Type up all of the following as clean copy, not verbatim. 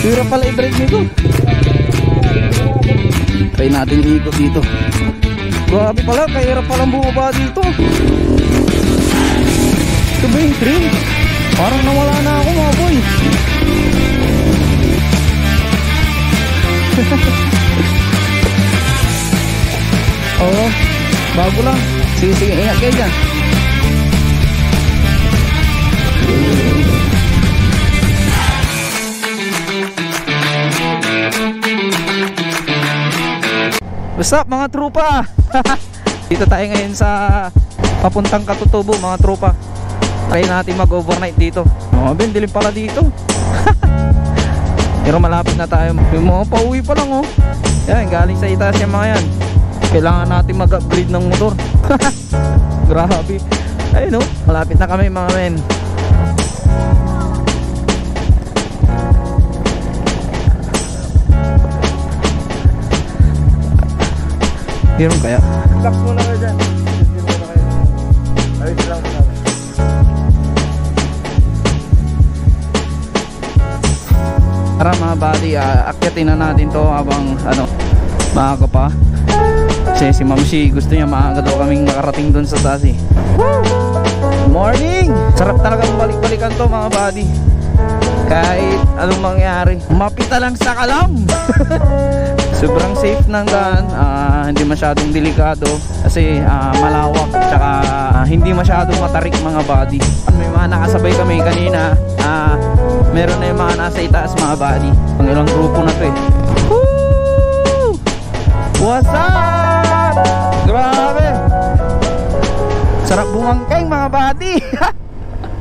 Hirap pala i-brake nito. Try natin iikot dito. Grabe pala, kahirap palang bumaba dito. Ito ba yung train? Parang nawala na ako mga boy. Oo, bago lang. Sige, ingat kayo dyan. What's up mga tropa? Dito tayo ngayon sa papuntang Katutubo mga tropa. Try natin mag-overnight dito. Ben, dilim pala dito. Pero malapit na tayo. Yung mga pauwi pa lang oh. Yan, galing sa itaas yung mga yan. Kailangan natin mag-upgrade ng motor. Grabe. Ayun oh, malapit na kami mga men. Meron kaya? Relax muna kayo dyan. Ayos lang muna. Tara mga buddy, akyatin na natin to habang maaga pa. Kasi si Mamsi gusto niya maaga daw kaming makarating dun sa taas eh. Morning! Sarap talagang balik-balikan to mga buddy. Kahit anong mangyari, mapita lang sa kalam. Sobrang safe ng daan, hindi masyadong delikado kasi malawak, tsaka hindi masyadong matarik mga body. May mga nakasabay kami kanina, meron na yung mga nasa itaas mga body. Ang ilang grupo na to eh. Woo! What's up? Grabe! Sarap bumangkeng mga body.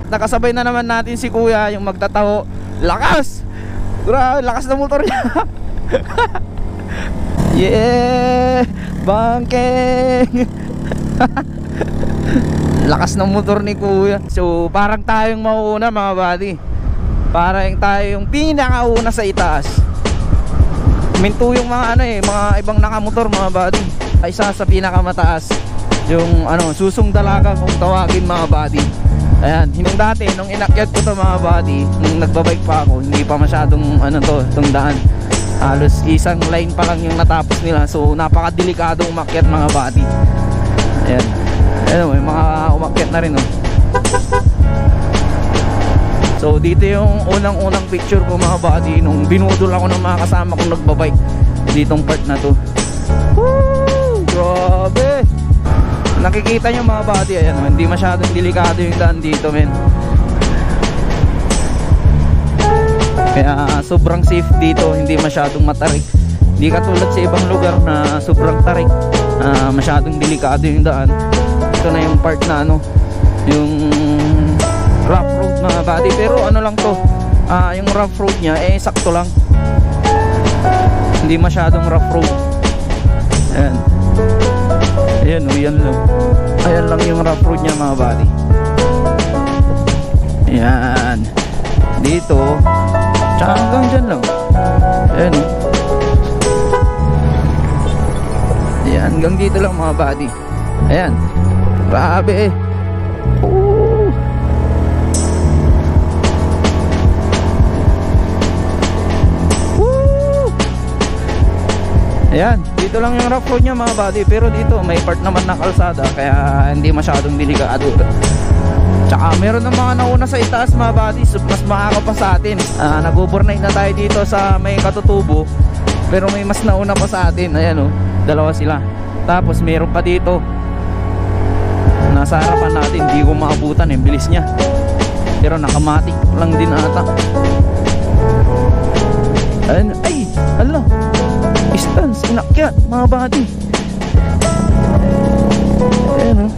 Nakasabay na naman natin si kuya yung magtataho. Lakas! Grabe, lakas ng motor niya. Yeah! Bangkeng! Lakas ng motor ni kuya. So parang tayong mauuna mga buddy. Parang tayo yung pinakauna sa itaas. Minto yung mga mga ibang nakamotor mga buddy. Isa sa pinakamataas, yung susong dalaga kung tawagin mga buddy. Ayan, yung dati nung inakyat ko to mga buddy, nung nagbabike pa ako, hindi pa masyadong itong daan. Halos isang line pa lang yung natapos nila. So napakadelikado umakyat mga buddy. Ayan. Ayan, may mga umakyat na rin oh. So dito yung unang picture ko mga buddy, nung binudol ako ng mga kasama kong nagbabike ditong part na to. Woo! Grabe! Nakikita nyo mga buddy, ayan, hindi masyadong delikado yung daan dito men. Kaya sobrang safe dito, hindi masyadong matarik. Hindi katulad sa ibang lugar na sobrang tarik, masyadong delikado yung daan. Ito na yung part na yung rough road mga buddy. Pero lang to, yung rough road nya sakto lang. Hindi masyadong rough road. Ayan. Ayan yan lang. Ayan lang yung rough road nya mga buddy. Ayan. Dito tsaka hanggang dyan lang. Ayan o. Ayan, hanggang dito lang mga buddy. Ayan. Grabe eh. Ooh. Woo. Ayan, dito lang yung rough road nya mga buddy. Pero dito may part naman na kalsada, kaya hindi masyadong delikado. Tsaka meron ng mga nauna sa itaas mga buddies, mas maaga pa sa atin. Nag-overnight na tayo dito sa may Katutubo, pero may mas nauna pa sa atin. Ayan dalawa sila. Tapos meron pa dito nasa harapan natin, hindi ko maabutan yung bilis niya. Pero nakamatik lang din ata. Ayan, ay, hala, stance, inakyat mga buddy. Ayan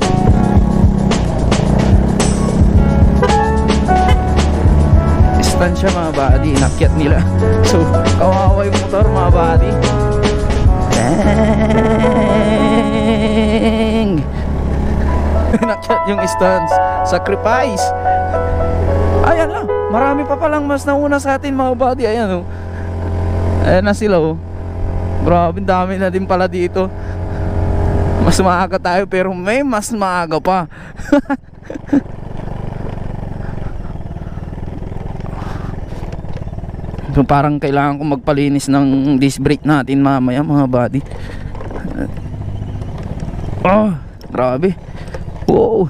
siya mga buddy, inakyat nila. So kawawa yung motor mga buddy. Dang! Inakyat yung stance. Sacrifice. Ayan lang, marami pa palang mas nauna sa atin mga buddy. Ayan ayan na sila Grabe, dami na din pala dito. Mas maaga tayo pero may mas maaga pa. So parang kailangan kong magpalinis ng disc brake natin mamaya mga buddy. Oh, grabe. Wow.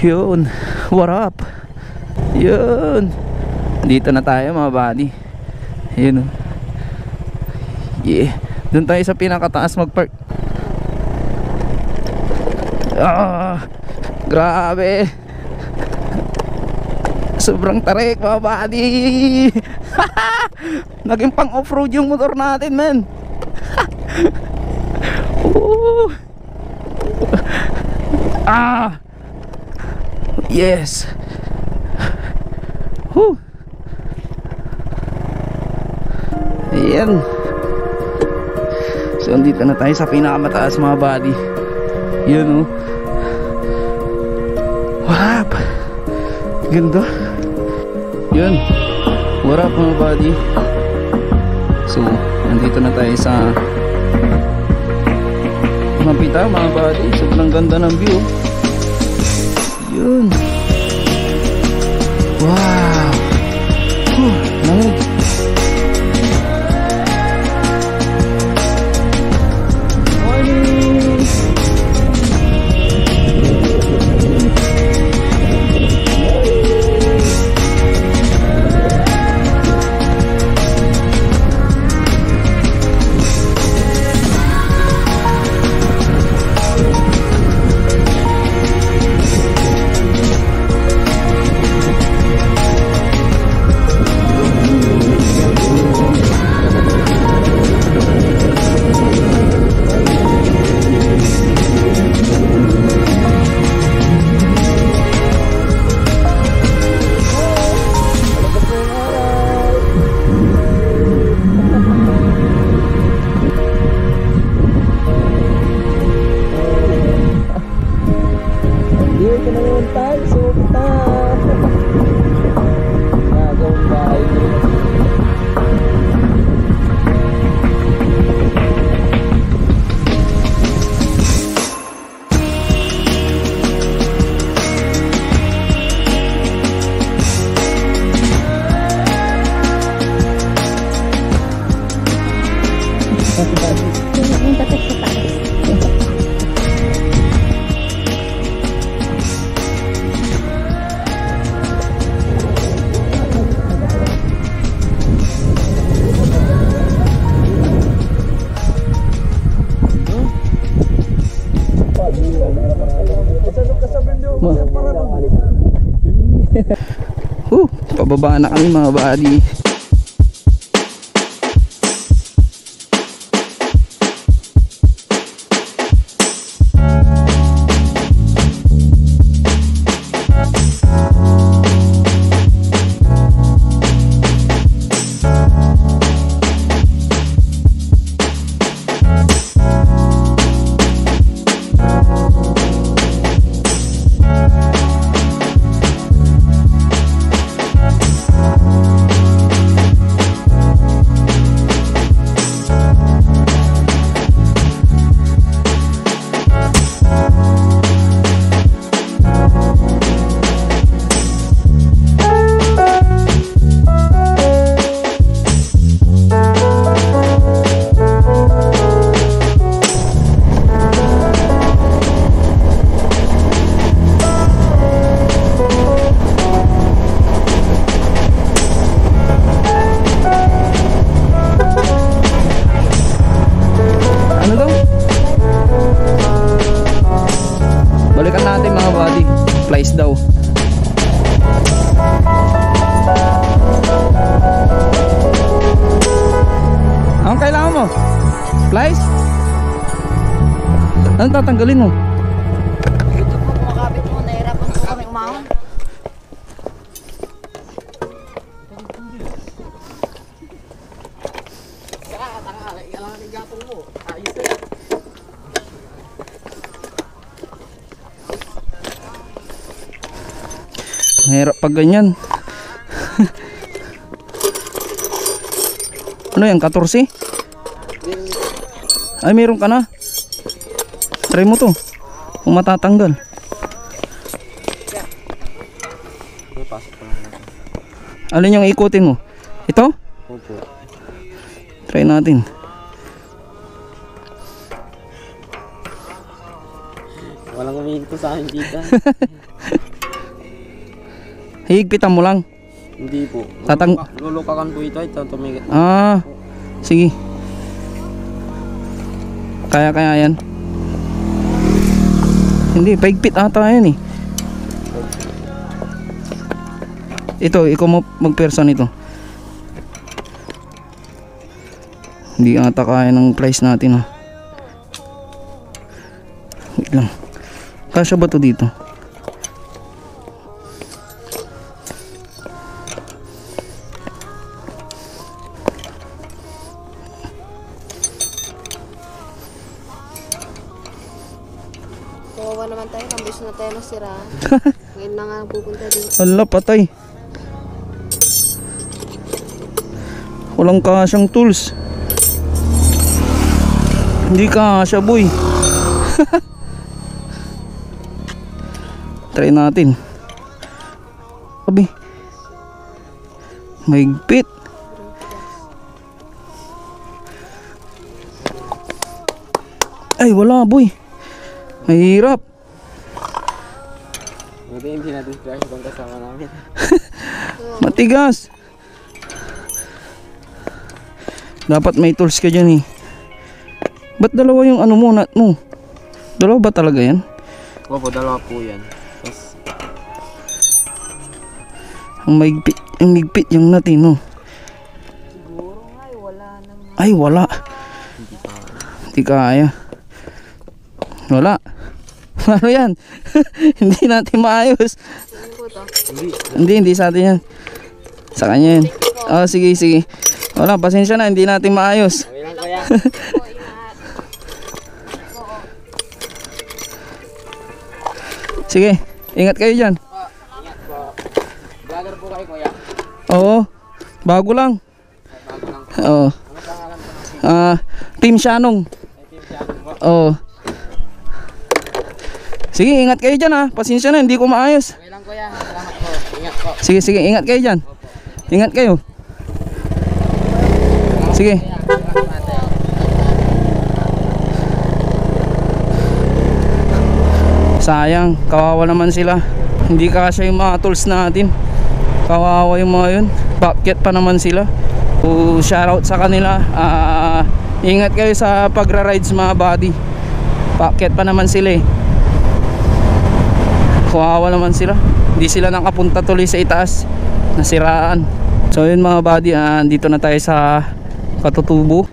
Yun, what up? Yun, dito na tayo mga buddy. Yun. Yeah, doon tayo sa pinakataas magpark. Grabe. Sobrang tarik mga buddy. Naging pang off-road yung motor natin, man. Yes. Ayan. So andito na tayo sa pinakamataas mga buddy. Yun, oh. What up? Ganda. Yun. What up mga buddy? So andito na tayo sa Mapita mga buddy. Sobrang ganda ng view. Yun. Wow. Lamig. Morning. Pababa na kami mga buddy. Flies daw. Anong kailangan mo? Flies? Anong tatanggalin mo? Ito po, kumakapit mo. Nahirapan po kami umahon. Kailangan ng gatong mo. Ayos na. Mahirap pag ganyan. Ano yan, 14? Ay, meron ka na. Try mo to. Kung matatanggal. Alin yung ikutin mo? Ito? Opo. Try natin. Walang umihinto sa akin dito. Higpitan mo lang. Hindi po. Lulukakan po ito. Ito tumigit. Ah, sige. Kaya yan. Hindi, paigpit ata yan eh. Ito, ikaw mo magpersa nito. Hindi ata kaya ng price natin, ha. Wait lang. Kasya ba to dito? Kawawa naman tayo, kambis na tayo nasira. Ngayon na nga pupunta dito. Ala, patay. Walang kasyang tools. Hindi kasya, boy. Try natin. Sabi, mahigpit. Ay, wala, boy. Mahirap. Buti hindi natin crash itong kasama namin. Matigas. Dapat may tools ka dyan eh. Ba't dalawa yung ano mo, nut mo? Dalawa ba talaga yan? Opo, dalawa po yan. Tapos, Ang migpit yung nut eh, no? Siguro nga, wala nang... Ay, wala. Hindi kaya. Wala. Ano yan? Hindi natin maayos. Ano po ito? Hindi sa atin yan. Sa kanya yan. Oh, sige. Wala, pasensya na, hindi natin maayos. okay lang kaya. Po, ingat. Sige, ingat kayo dyan. Ingat po. Vlogger po kayo, kuya. Oo, bago lang. Bago lang. Oo. Ano pangalan po? Team Shanong. Team Shannon po. Oo. Sige, ingat kayo dyan, ha. Pasensya na, hindi ko maayos. Okay lang, kuya. Salamat po. Ingat po. Sige, ingat kayo dyan. Ingat kayo. Sige. Sayang, kawawa naman sila. Hindi kasya yung mga tools natin. Kawawa yung mga yun. Bakit pa naman sila. So, shoutout sa kanila. Ingat kayo sa pagra-rides mga buddy. Bakit pa naman sila eh. Kawawa naman sila. Hindi sila nakapunta tuloy sa itaas. Nasiraan. So yun mga buddy, dito na tayo sa Katutubo.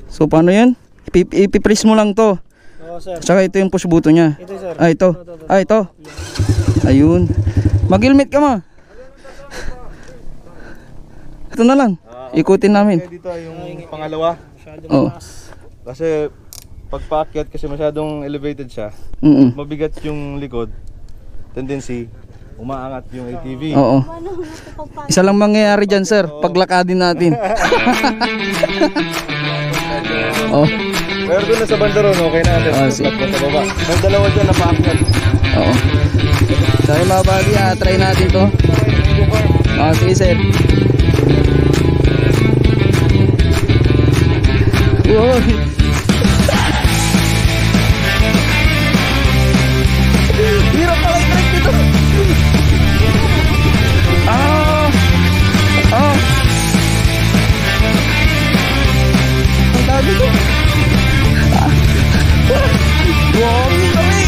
So paano yan? Ipipress mo lang to. Oo, sir. Tsaka ito yung push button nya. Ito, sir. Ito. Ayun. Mag-helmet ka ma. Ito na lang. Ikutin namin. Dito yung pangalawa. Oh. Kasi pag paakyat kasi masyadong elevated siya. Mabigat yung likod. Tendency umaangat yung ATV. Oo. Isa lang mangyayari dyan sir, paglakadin natin. Oh. Pero doon na sa banda ron, okay na natin. Sige. Sa baba. May dalawa dyan na paakyat. Oo. So yung mga buddy, try natin to. Sige sir. Wow. Hirap pala i-track dito. Ang dami ko. Wow, kami.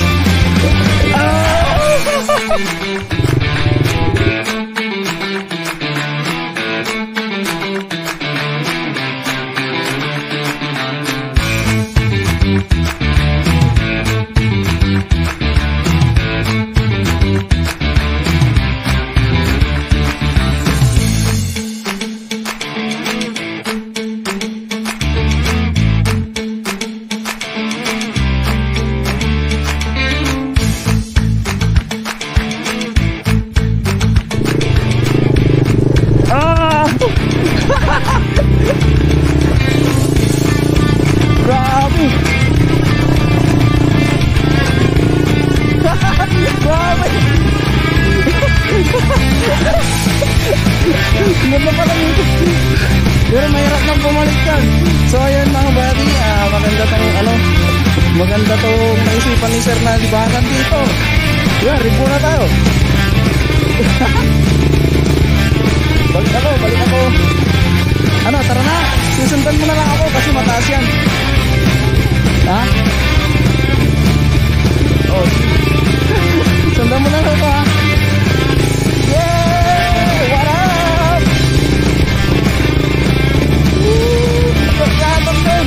sir na libangan dito. Yan, ribo na tayo. Balik ako. Ano, tara na. Susundan mo na lang ako kasi mataas yan. Ha? Oh. Sundan mo na lang ako, ha? Yeah! What up? Woo! Pagkatang din.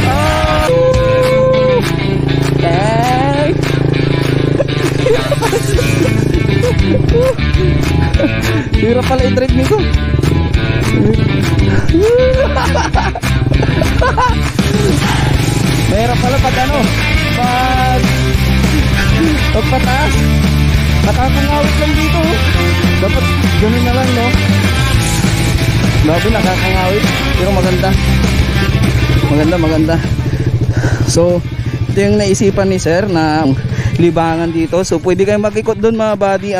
Oh! Dang! Hirap pala i-drive nito. Mahirap pala pag ano, pagpataas. Nakakangawit lang dito. Dapat ganun na lang, no? Grabe, nakakangawit. Pero maganda. Maganda. So, ito yung naisipan ni sir na libangan dito. So, pwede kayong mag-ikot doon mga buddy.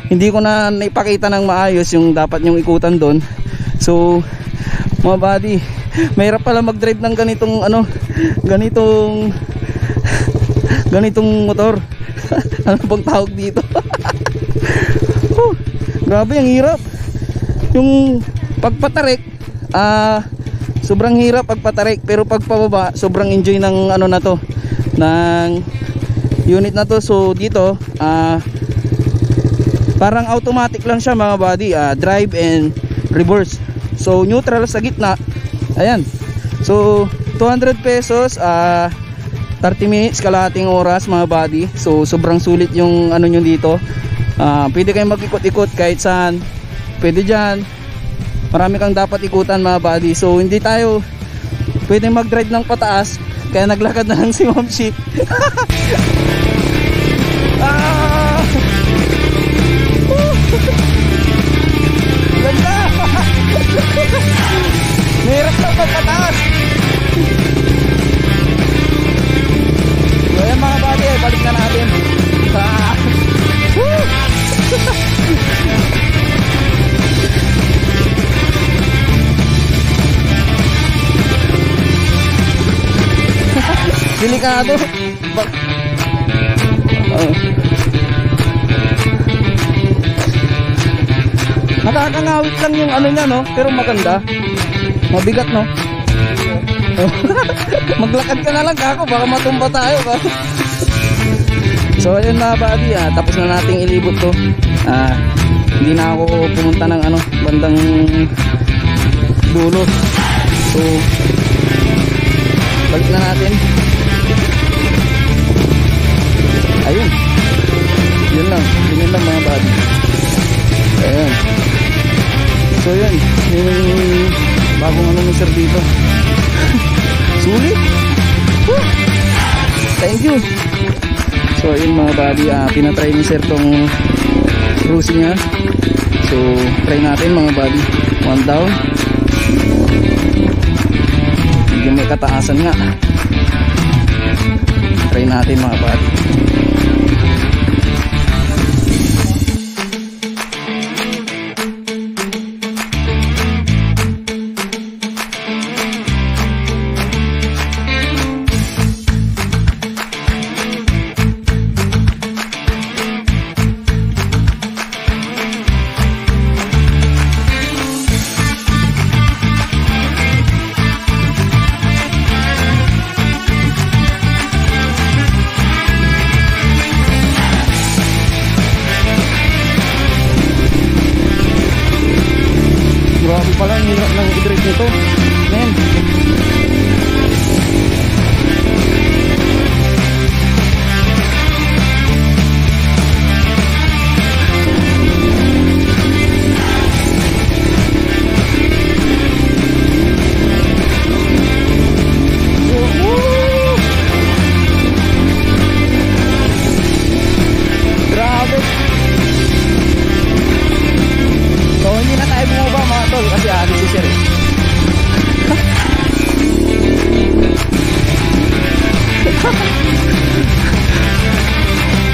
Hindi ko na naipakita ng maayos yung dapat yung ikutan doon. So, mga buddy, mahirap pala mag-drive ng ganitong motor. Ano bang tawag dito? Grabe, ang hirap. Yung pagpatarik, sobrang hirap pagpatarik, pero pagpababa, sobrang enjoy ng ano na to, ng unit na to. So dito, parang automatic lang siya mga buddy, drive and reverse. So neutral sa gitna. Ayan. So 200 pesos, 30 minutes, kalahating oras mga buddy. So sobrang sulit yung ano nyo dito. Pwede kayong mag-ikot-ikot kahit saan. Pwede dyan. Marami kang dapat ikutan mga buddy. So hindi tayo pwede mag-drive ng pataas, kaya naglakad na lang si Ma'am Shi. Ganda. Mahirap lang pagpataas. So ayan mga buddy, balik na natin. Delikado. Nakakangawit lang yung ano niya, no? Pero maganda. Mabigat, no? Maglakad ka na lang kako, baka matumba tayo. So ayun mga buddy, tapos na nating ilibot to. Hindi na ako pumunta ng ano, bandang dulo. So balik na natin. Ayun. Yun lang mga buddy. Ayun. So yun, yung bagong ano ni sir dito. Sulit. Woo! Thank you. So ayun mga buddy, pinatry ni sir tong cruising niya. So try natin mga buddy. One down. Medyo may kataasan nga. Try natin mga buddy. Grabe pala, ang hirap ng i-drive nito. Men. Grabe. So hindi na tayo bumaba mga tol kasi alis si sir.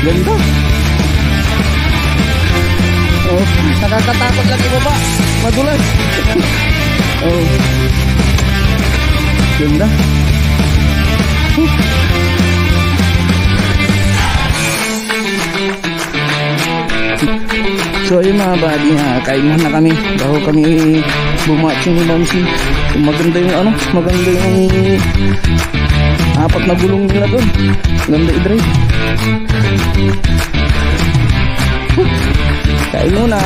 Ganda. Oh, nakakatakot lang ibaba. Madulas. Oh. Ganda. So ayun mga buddy, kain na kami bago kami bumatching ni Mamsi. Maganda yung ano, maganda yung apat na gulong nila doon. Ganda i-drive. Kain muna.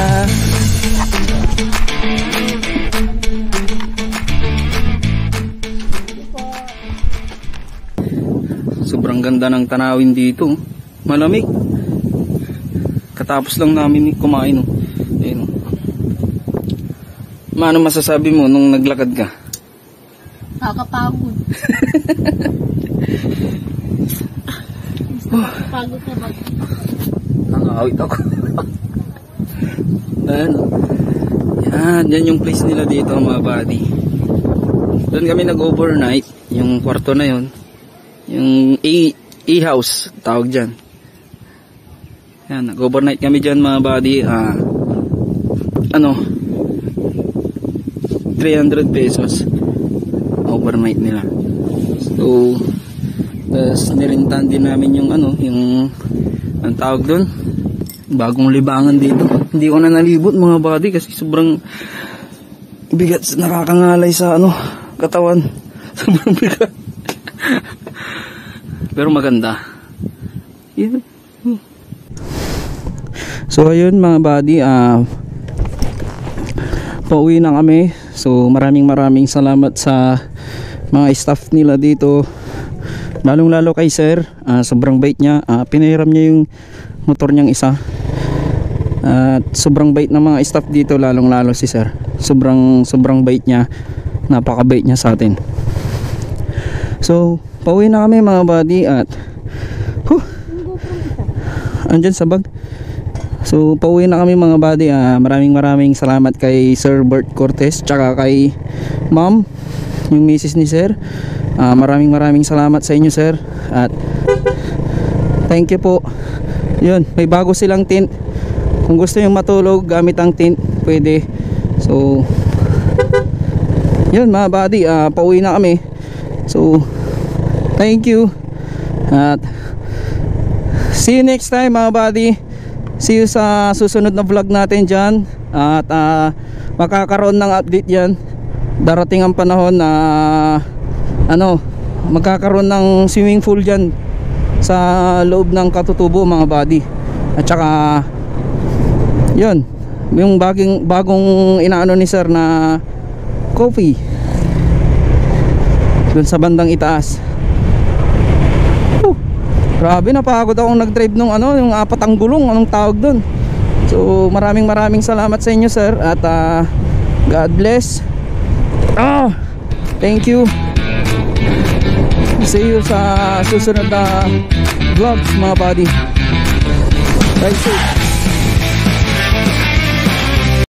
Sobrang ganda ng tanawin dito. Malamig. Katapos lang namin kumain. Ayun. Ano masasabi mo nung naglakad ka? Nakakapagod. Pagod na ba? Nakakawit ako. Yan yung place nila dito mga buddy. Doon kami nag-overnight. Yung kwarto na yon, yung E-house tawag dyan. Yan, nag-overnight kami dyan mga buddy. 300 pesos overnight nila. So tapos nirintan din namin yung yung ang tawag doon, bagong libangan dito. Hindi ko na nalibot mga buddy kasi sobrang bigat, nakakangalay sa katawan. Sobrang bigat. Pero maganda. Yeah. So ayun mga buddy, pauwi na kami. So maraming salamat sa mga staff nila dito, lalong lalo kay sir. Sobrang bait niya. Pinahiram niya yung motor niyang isa. Sobrang bait ng mga staff dito, lalong lalo si sir. Sobrang bait niya. Napakabait niya sa atin. So pauwi na kami mga buddy at andyan sa bag. So pauwi na kami mga buddy. Maraming salamat kay Sir Bert Cortez tsaka kay ma'am, yung misis ni sir. Maraming salamat sa inyo sir, at thank you po. Yun, may bago silang tint. Kung gusto nyo matulog gamit ang tint, pwede. So yun mga buddy, pauwi na kami. So thank you at see you next time mga buddy. See you sa susunod na vlog natin dyan. At makakaroon ng update yan. Darating ang panahon na magkakaroon ng swimming pool dyan sa loob ng Katutubo mga buddy. At saka yun, yung bagong inaano ni sir na coffee dun sa bandang itaas. Grabe, napagod akong nag-drive nung yung apat ang gulong, anong tawag doon. So maraming salamat sa inyo sir, at God bless. Thank you. See you sa susunod na vlogs mga buddy. Bye safe.